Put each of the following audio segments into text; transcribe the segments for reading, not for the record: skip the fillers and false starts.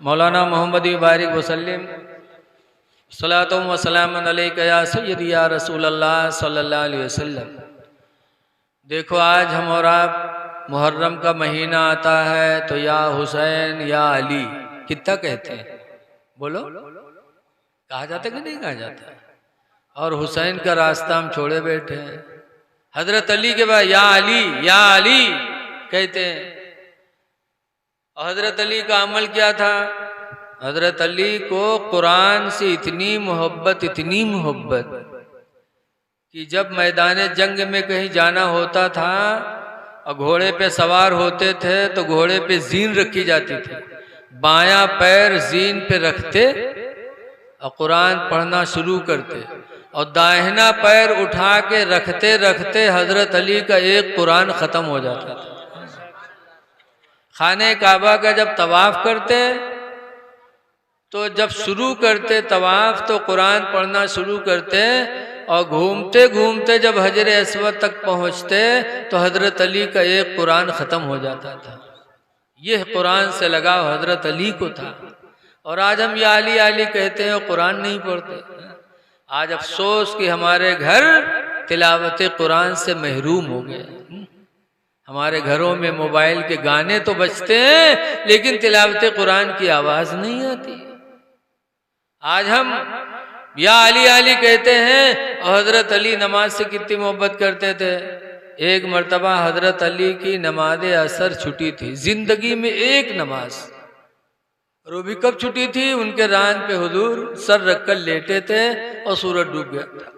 मौलाना मोहम्मद बारिक वसल्लम सलातुम व सलामुन अलैका या सय्यदी या रसूल अल्लाह सल्लल्लाहु अलैहि वसल्लम। देखो आज हम और आप मुहर्रम का महीना आता है तो या हुसैन या अली कितना कहते हैं, बोलो कहा जाता कि नहीं कहा जाता। और हुसैन का रास्ता हम छोड़े बैठे हैं, हजरत अली के बाद या अली कहते हैं। और हजरत अली का अमल क्या था? हजरत अली को कुरान से इतनी मोहब्बत कि जब मैदान जंग में कहीं जाना होता था और घोड़े पे सवार होते थे तो घोड़े पे जीन रखी जाती थी, बायां पैर जीन पे रखते और कुरान पढ़ना शुरू करते और दाहिना पैर उठा के रखते रखते हजरत अली का एक कुरान खत्म हो जाता था। खाने काबा का जब तवाफ करते तो जब शुरू करते तवाफ तो कुरान पढ़ना शुरू करते और घूमते घूमते जब हजर अस्वद तक पहुंचते तो हजरत अली का एक कुरान खत्म हो जाता था। यह कुरान से लगाव हजरत अली को था। और आज हम या अली कहते हैं और कुरान नहीं पढ़ते। आज अफसोस कि हमारे घर तिलावत कुरान से महरूम हो गए। हमारे घरों में मोबाइल के गाने तो बजते हैं लेकिन तिलावत कुरान की आवाज नहीं आती। आज हम या अली कहते हैं और हजरत अली नमाज से कितनी मोहब्बत करते थे। एक मर्तबा हजरत अली की नमाज असर छुटी थी, जिंदगी में एक नमाज। और वो भी कब छुटी थी? उनके रान पे हुजूर सर रखकर लेटे थे और सूरज डूब गया था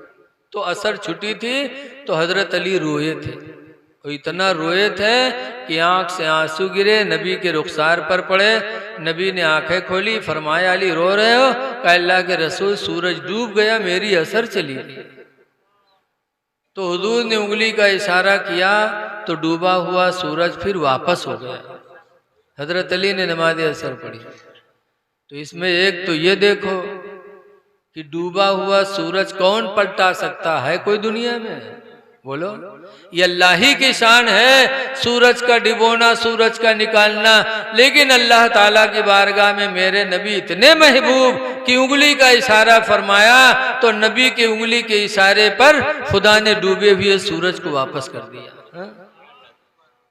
तो असर छुटी थी। तो हजरत अली रोए थे और इतना रोए थे कि आंख से आंसू गिरे, नबी के रुखसार पर पड़े। नबी ने आंखें खोली, फरमाया अली रो रहे हो? कहा अल्लाह के रसूल सूरज डूब गया, मेरी असर चली गई। तो हुजूर ने उंगली का इशारा किया तो डूबा हुआ सूरज फिर वापस हो गया। हजरत अली ने नमाज असर पढ़ी। तो इसमें एक तो ये देखो कि डूबा हुआ सूरज कौन पलटा सकता है कोई दुनिया में? बोलो, ये अल्लाह ही की शान है, सूरज का डिबोना, सूरज का निकालना। लेकिन अल्लाह ताला की बारगाह में मेरे नबी इतने महबूब कि उंगली का इशारा फरमाया तो नबी की उंगली के इशारे पर खुदा ने डूबे हुए सूरज को वापस कर दिया।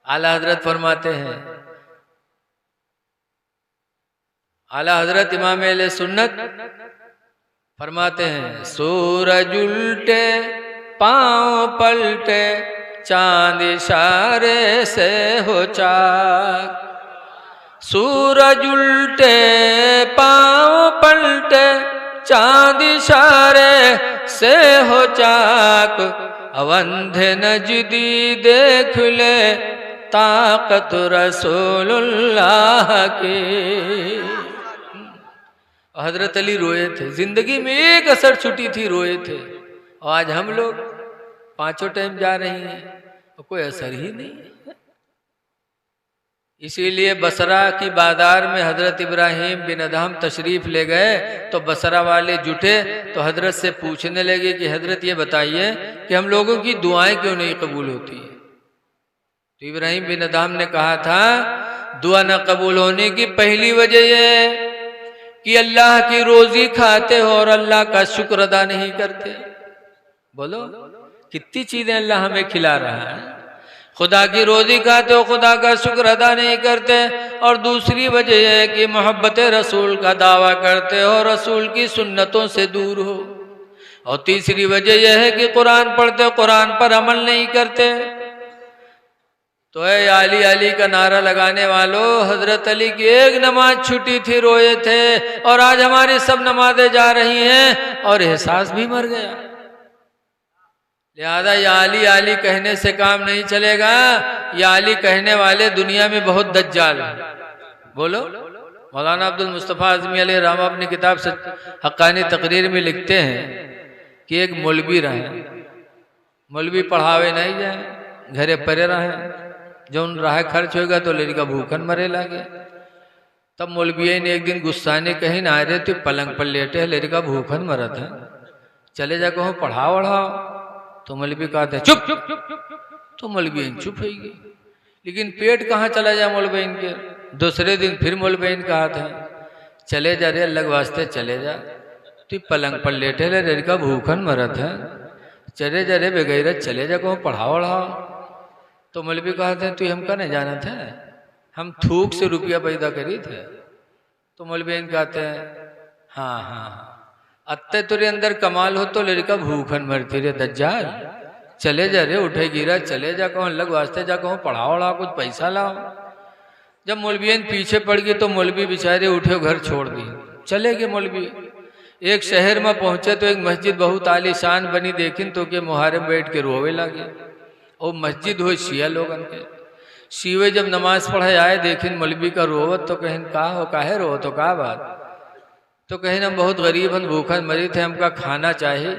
आला हजरत फरमाते हैं, आला हजरत इमाम अहले सुन्नत फरमाते हैं, सूरज उल्टे पांव पलटे चांद इशारे से हो चाक। सूरज उल्टे पांव पलटे चांद इशारे से हो चाक। अवंधे नजदी देख ले ताकत रसूलुल्लाह की। हजरत अली रोए थे, जिंदगी में एक असर छुटी थी, रोए थे। और आज हम लोग पांचों टाइम जा रही हैं और कोई असर ही नहीं है। इसीलिए बसरा की बाजार में हजरत इब्राहिम बिन अदहम तशरीफ ले गए तो बसरा वाले जुटे तो हजरत से पूछने लगे कि हजरत ये बताइए कि हम लोगों की दुआएं क्यों नहीं कबूल होती है। तो इब्राहिम बिन अदहम ने कहा था, दुआ न कबूल होने की पहली वजह यह कि अल्लाह की रोजी खाते हो और अल्लाह का शुक्र अदा नहीं करते। बोलो, कितनी चीजें अल्लाह हमें खिला रहा है, खुदा की रोजी खाते हो, खुदा का शुक्र अदा नहीं करते। और दूसरी वजह यह है कि मोहब्बत रसूल का दावा करते हो, रसूल की सुन्नतों से दूर हो। और तीसरी वजह यह है कि कुरान पढ़ते हो, कुरान पर अमल नहीं करते। तो है अली का नारा लगाने वालों, हजरत अली की एक नमाज छुटी थी, रोए थे। और आज हमारी सब नमाजें जा रही हैं और एहसास भी मर गया। लिहाजा या अली कहने से काम नहीं चलेगा। या अली कहने वाले दुनिया में बहुत दज्जाल हैं। बोलो, मौलाना अब्दुल मुस्तफ़ा आज़मी अलैहि रहमा अपनी किताब से हक़ानी तकरीर में लिखते हैं कि एक मौलवी रहे, मौलवी पढ़ावे नहीं जाए, घरे परे रहे, जो राह खर्च होगा तो लड़का भूखन मरे लागे। तब मौलवी ने एक दिन गुस्सा ने कहीं ना रहे तो पलंग पर लेटे, लड़का भूखन मरत है, चले जा कहो पढ़ाओ वढ़ाओ। तो मौलवी कहते चुप। तो मौलवी चुप हो गई। लेकिन पेट कहाँ चला जाए मौलवी के। दूसरे दिन फिर मौलवी कहा था चले जा रे अलग वास्ते चले जा, तू पलंग पर लेटे ले रेर का भूखन मरत है, चले जा रे बेगैरत चले जा, कहूँ पढ़ाओ वढ़ाओ। तो मौलवी कहते हैं तू हमका नहीं जाना था, हम थूक से रुपया पैदा करी थे। तो मौलवी कहते हैं हाँ हाँ अत्ते तुरे अंदर कमाल हो तो लड़का भूखन मरती रे दज्जाल, चले जा रे उठे गिरा चले जा, कहूँ अलग वास्ते जा, कहूँ पढ़ाओ वढ़ाओ कुछ पैसा लाओ। जब मौलवियन पीछे पड़ गई तो मौलवी बेचारे उठे घर छोड़ दी, चले गए मौलवी। एक शहर में पहुंचे तो एक मस्जिद बहुत आलीशान बनी, देखिन तो के मुहारे बैठ के रोवे लगे। और मस्जिद हो शिया लोगन के, शिवे जब नमाज पढ़े आए देखिन मौलवी का रोवत, तो कहिन का हो काहे रो, तो का बात, तो कहिन हम बहुत गरीब हम भूखन मरी थे, हमका खाना चाहिए,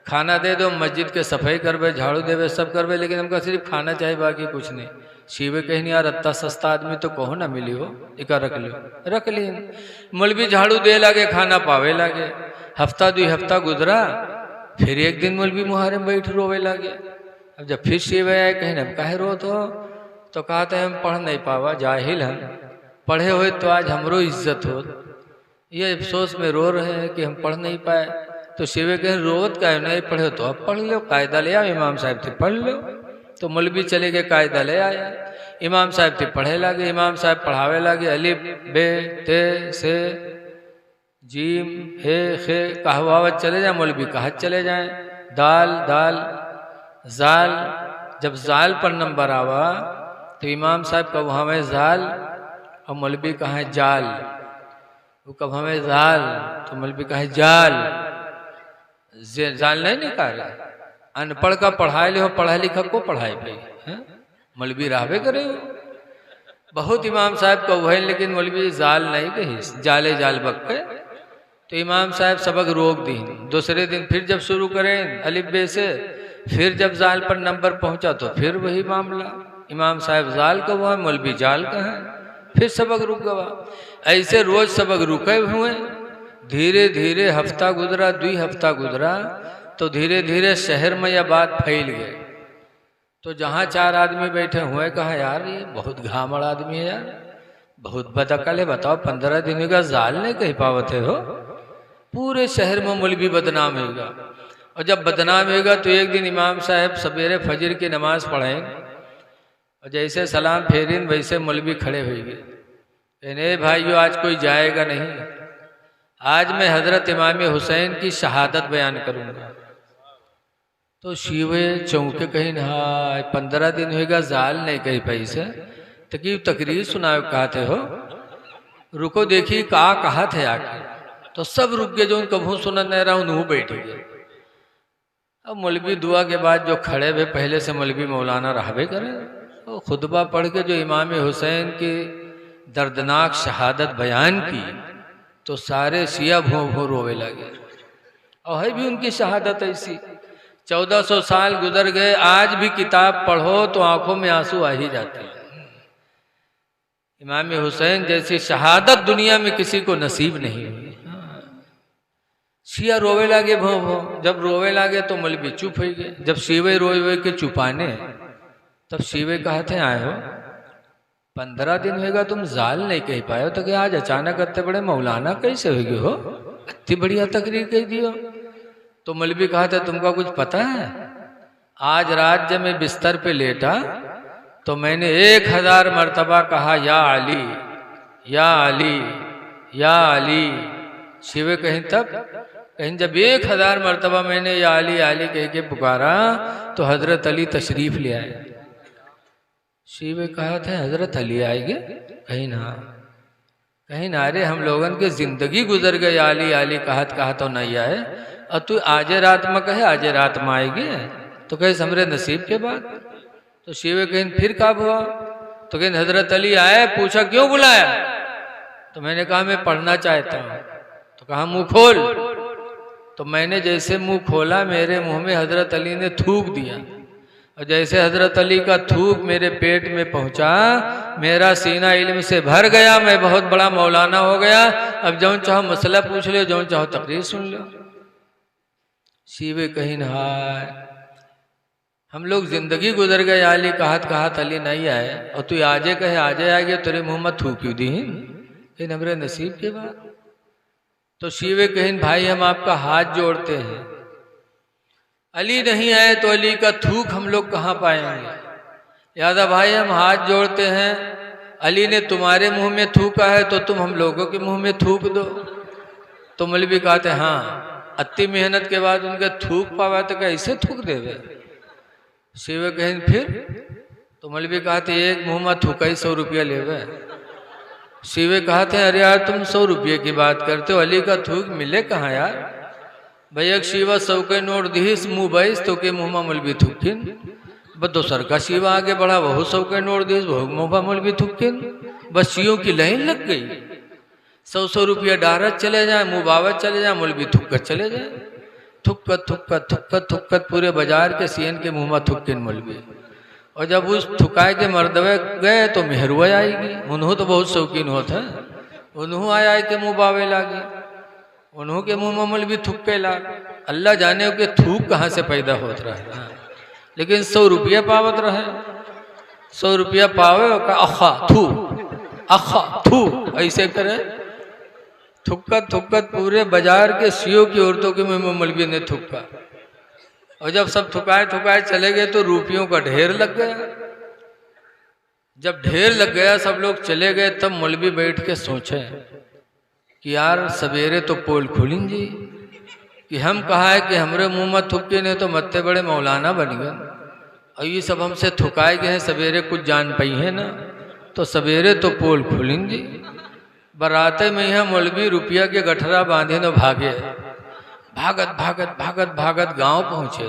खाना दे दो, मस्जिद के सफाई करवे झाड़ू देवे सब करवे, लेकिन हमका सिर्फ खाना चाहिए बाकी कुछ नहीं। शिवे कहीं यार अत्ता सस्ता आदमी तो कहो ना मिली हो, इका रख लो, रख ली। मौलवी झाड़ू दे लागे खाना पावे लागे, हफ्ता 2 हफ्ता गुजरा, फिर एक दिन मौलवी मुहारे में बैठ रोवे लागे। अब जब फिर शिवे आए कहीं अब काहे रो, तो कहते हैं हम पढ़ नहीं पावा, जाहिल हम, पढ़े हुए तो आज हमरो इज्जत हो, ये अफसोस में रो रहे हैं कि हम पढ़ नहीं पाए। तो शिवे कहें रोवत का नहीं पढ़े तो अब पढ़ लो, कायदा ले आओ इमाम साहब से पढ़ लो। तो मौलवी चले गए कायदा ले आया, इमाम साहब से पढ़े लागे, इमाम साहब पढ़ावे लागे, अलिफ बे ते से जीम हे खे कहवावत चले जाए, मौलवी कहत चले जाए, दाल दाल जाल। जब जाल पर नंबर आवा तो इमाम साहब कब हमें जाल और मौलवी कहा जाल, वो कब हमें जाल तो मौलवी कहा जाल, जाल नहीं निकाले। अनपढ़ का पढ़ाए ले हो, पढ़ा लिखा को पढ़ाए भाई, मौलवी राहबे करे हो। बहुत इमाम साहब का वह, लेकिन मौलवी जाल नहीं कही, जाले जाल बक्के। तो इमाम साहब सबक रोक दी। दूसरे दिन फिर जब शुरू करें अलिफ बे से, फिर जब जाल पर नंबर पहुंचा तो फिर वही मामला, इमाम साहब जाल का हुआ, मौलवी जाल का है, फिर सबक रुक गया। ऐसे रोज सबक रुके हुए, धीरे धीरे हफ्ता गुजरा, 2 हफ्ता गुजरा, तो धीरे धीरे शहर में यह बात फैल गई। तो जहाँ 4 आदमी बैठे हुए कहा यार ये बहुत घामड़ आदमी है यार, बहुत बदअकल है, बताओ 15 दिन का जाल नहीं कही पावते हो, पूरे शहर में मौलवी बदनाम होगा। और जब बदनाम होगा तो एक दिन इमाम साहब सवेरे फजर की नमाज पढ़ेंगे, और जैसे सलाम फेरिन वैसे मौलवी खड़े हुए, कहने भाइयों आज कोई जाएगा नहीं, आज मैं हजरत इमाम हुसैन की शहादत बयान करूंगा। तो शिवे चौंके कहीं हाय 15 दिन होगा जाल नहीं कही पैसे, तकरीर सुनाओ कहते हो, रुको देखिए कहा थे आके। तो सब रुक गए, जो कभू सुन नहीं रहा हूँ बैठ गए। अब मौलवी दुआ के बाद जो खड़े हुए, पहले से मौलवी मौलाना रहबे करे, तो खुतबा पढ़ के जो इमाम हुसैन की दर्दनाक शहादत बयान की, तो सारे शिया भों भों रोवे लगे। और है भी उनकी शहादत ऐसी, 1400 साल गुजर गए, आज भी किताब पढ़ो तो आंखों में आंसू आ ही जाते हैं। इमाम हुसैन जैसी शहादत दुनिया में किसी को नसीब नहीं हुई। शिया रोवे लागे भों भों, जब रोवे लागे तो मौलवी चुप हो गए। जब शिवे रोए हुए के चुपाने, तब शिवे कहते आए हो 15 दिन होगा तुम जाल नहीं कह पाए हो, तो क्या आज अचानक इतने बड़े मौलाना कैसे हो गए हो, इतनी बढ़िया तकरीर कह दियो। तो मौलवी कहते तुमको कुछ पता है, आज रात जब मैं बिस्तर पे लेटा तो मैंने 1000 मर्तबा कहा या अली या अली या अली। शिवे कहीं तब कहीं जब 1000 मर्तबा मैंने या अली कह के पुकारा तो हजरत अली तशरीफ ले आए। शिवे कहा था हजरत अली आएंगे, कहीं ना अरे हम लोगन के जिंदगी गुजर गए, अली कहा तो नहीं आए, और तू आज रात में कहे आज रात में आएगी, तो कहे समरे नसीब के बाद। तो शिवे कहीं फिर कब हुआ, तो कहीं हजरत अली आए, पूछा क्यों बुलाया, तो मैंने कहा मैं पढ़ना चाहता हूँ। तो कहा मुंह खोल। तो मैंने जैसे मुंह खोला, मेरे मुंह में हजरत अली ने थूक दिया, और जैसे हजरत अली का थूक मेरे पेट में पहुंचा, मेरा सीना इल्म से भर गया, मैं बहुत बड़ा मौलाना हो गया। अब जो चाहो मसला पूछ लो, जो चाहो तकरीर सुन लो। शिवे कहीं हाय हम लोग जिंदगी गुजर गए, अली कहत अली नहीं आए, और तू आजे कहे आजे आ गया, तेरे मुंह में थूक क्यों दी, कहीं हमरे नसीब के बाद। तो शीवे कहिन भाई हम आपका हाथ जोड़ते हैं, अली नहीं आए तो अली का थूक हम लोग कहाँ पाएंगे। यादव भाई हम हाथ जोड़ते हैं, अली ने तुम्हारे मुंह में थूका है तो तुम हम लोगों के मुंह में थूक दो। तो मौलवी कहते हाँ, अति मेहनत के बाद उनके थूक पावा तो कैसे थूक देवे। शिव कहें फिर, तो मौलवी कहते एक मुंह में थूका ही 100 रुपया लेवे। शिव कहते अरे यार तुम 100 रुपये की बात करते हो, अली का थूक मिले कहाँ यार। भैया शिवा 100 के नोट दीस मुँह बैस तो के मुँह में मौलवी थूकिन। बस दोसर का शिवा आगे बढ़ा, वह 100 के नोट दीस वह मुँह में मौलवी थूकिन। बस शियों की लाइन लग गई, 100 रुपया डारत चले जाए, मुबावत चले जाए, मौलवी थुक्कत चले जाए। थुक्कत थुक्कत थुक्कत थुक्कत पूरे बाजार के सीएन के मुंह में थुक्किन मौलवी। और जब उस थुकाए के मर्दवे गए तो मेहरुआ आएगी, उन्हों तो बहुत शौकीन होता है, उन्हों आया के मुबावे लागी, उन्हों के मुंह में मौलवी थुक्के लाग। अल्लाह जाने के थूक कहाँ से पैदा होता रहा, लेकिन 100 रुपया पावत रहे। 100 रुपया पावे का अखा थू ऐसे करे, थुक्कत थुक्कत पूरे बाजार के सीओ की औरतों के मुंह में मौलवी ने थुक्का। और जब सब थुकाए थुकाए चले गए तो रुपयों का ढेर लग गया। जब ढेर लग गया सब लोग चले गए, तब मौलवी बैठ के सोचे कि यार सवेरे तो पोल खुलें जी, कि हम कहा है कि हमरे मुंह में थुक्के ने तो मत्ते बड़े मौलाना बन गए, और ये सब हमसे थुकाए गए हैं, सवेरे कुछ जान पाई है ना, तो सवेरे तो पोल खुलें जी। बराते में यहाँ मौलवी रुपया के गठरा बांधे न भागे, भागत भागत भागत भागत गांव पहुँचे।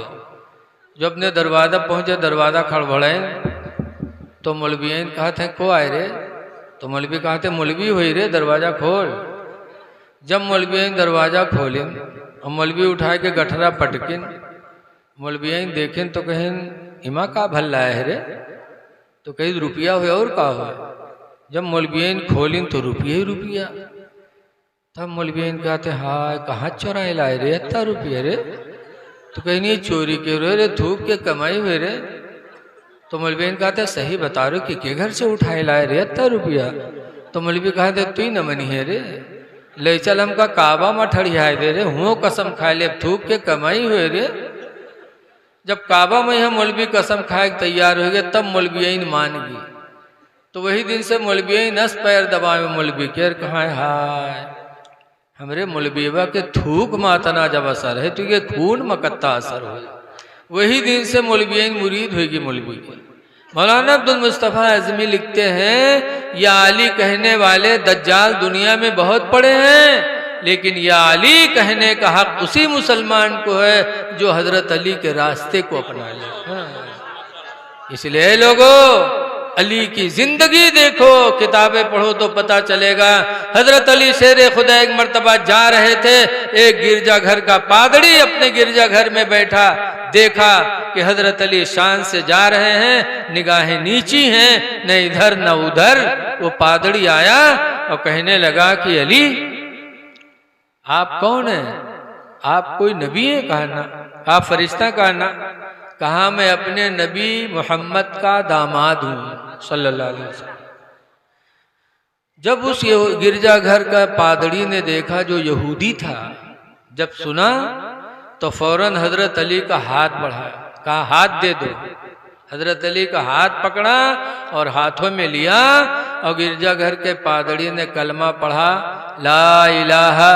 जब अपने दरवाजा पहुँचे, दरवाजा खड़बड़ाए तो मौलवियन कहते को आए रे, तो मौलवी कहते मौलवी हुई रे दरवाजा खोल। जब मौलवियन दरवाजा खोले और मौलवी उठा के गठरा पटकिन, मौलवियन देखें तो कहें इमा का भल्ला है रे, तो कहीं रुपया हुआ और का हुआ। जब मौलवियन खोलिन तो रुपया ही रुपया। तब मौलवियन कहते हाय कहाँ चोराए लाए रे इतना रुपया रे, तो कहीं नहीं चोरी के रे थूक के कमाई हुए रे। तो मौलवियन कहते सही बता रहे कि घर से उठाए लाए रे इतना रुपया। तो मौलवी कहते तू ही न मनी है रे, ले चल हमका काबा में ठड़ियाए दे रे, हुओं कसम खाए ले थूक के कमाई हुए रे। जब काबा में हम मौलवी कसम खाए तैयार हो गए, तब मौलवियन मान गई। तो वही दिन से मौलवियन नस पैर दबाए मौलवी के कहाँ हाय हमरे मौलवीबा के थूक मातना जब असर है तो ये खून मकत्ता असर हो। वही दिन से मौलवियन मुरीद होगी मौलवी के। मौलाना अब्दुल मुस्तफ़ा आज़मी लिखते हैं या अली कहने वाले दज्जाल दुनिया में बहुत पड़े हैं, लेकिन या अली कहने का हक उसी मुसलमान को है जो हजरत अली के रास्ते को अपना ले। इसलिए लोगों अली की जिंदगी देखो, किताबें पढ़ो तो पता चलेगा। हजरत अली शेरे खुदा एक मर्तबा जा रहे थे, एक गिरजाघर का पादरी अपने गिरजाघर में बैठा, देखा कि हजरत अली शान से जा रहे हैं, निगाहें नीची हैं, न इधर न उधर। वो पादरी आया और कहने लगा कि अली आप कौन हैं? आप कोई नबी है? कहा ना। आप फरिश्ता? कहा ना। कहा मैं अपने नबी मोहम्मद का दामाद हूं सल्लल्लाहु अलैहि वसल्लम। जब उस गिरजाघर का पादरी ने देखा जो यहूदी था, जब सुना तो फौरन हजरत अली का हाथ बढ़ाया, कहा हाथ दे दो। हजरत अली का हाथ पकड़ा और हाथों में लिया और गिरजाघर के पादरी ने कलमा पढ़ा, ला इलाहा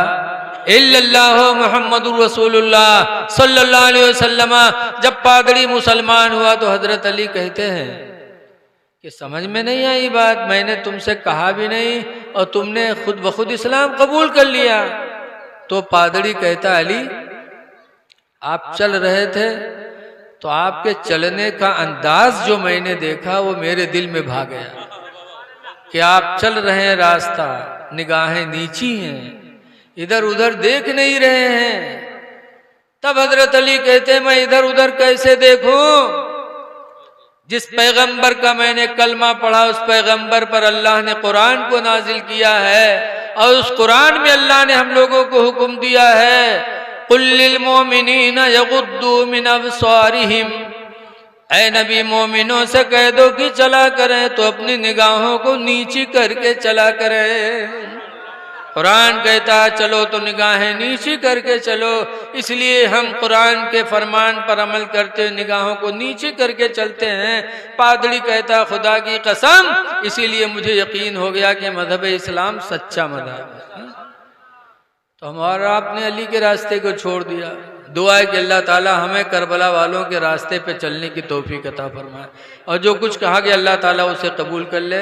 इल्लल्लाहु मुहम्मदुर रसूलुल्लाह सल्लल्लाहु अलैहि वसल्लम। जब पादरी मुसलमान हुआ तो हजरत अली कहते हैं कि समझ में नहीं आई बात, मैंने तुमसे कहा भी नहीं और तुमने खुद ब खुद इस्लाम कबूल कर लिया। तो पादरी कहता अली आप चल रहे थे तो आपके चलने का अंदाज जो मैंने देखा वो मेरे दिल में भा गया कि आप चल रहे हैं, रास्ता निगाहें नीची हैं, इधर उधर देख नहीं रहे हैं। तब हजरत अली कहते मैं इधर उधर कैसे देखूं? जिस पैगंबर का मैंने कलमा पढ़ा उस पैगंबर पर अल्लाह ने कुरान को नाजिल किया है, और उस कुरान में अल्लाह ने हम लोगों को हुक्म दिया है कुल्लिल मोमिनीन यगुद्दू मिन अबसारिहिम। ऐ नबी मोमिनों से कह दो कि चला करें तो अपनी निगाहों को नीची करके चला करें। कुरान कहता है चलो तो निगाहें नीची करके चलो, इसलिए हम कुरान के फरमान पर अमल करते निगाहों को नीचे करके चलते हैं। पादरी कहता खुदा की कसम, इसीलिए मुझे यकीन हो गया कि मजहब इस्लाम सच्चा मजहब है। तो हमारा आपने अली के रास्ते को छोड़ दिया। दुआ है कि अल्लाह ताला हमें करबला वालों के रास्ते पे चलने की तौफीक अता फरमाए, और जो कुछ कहा गया अल्लाह ताला उसे कबूल कर ले।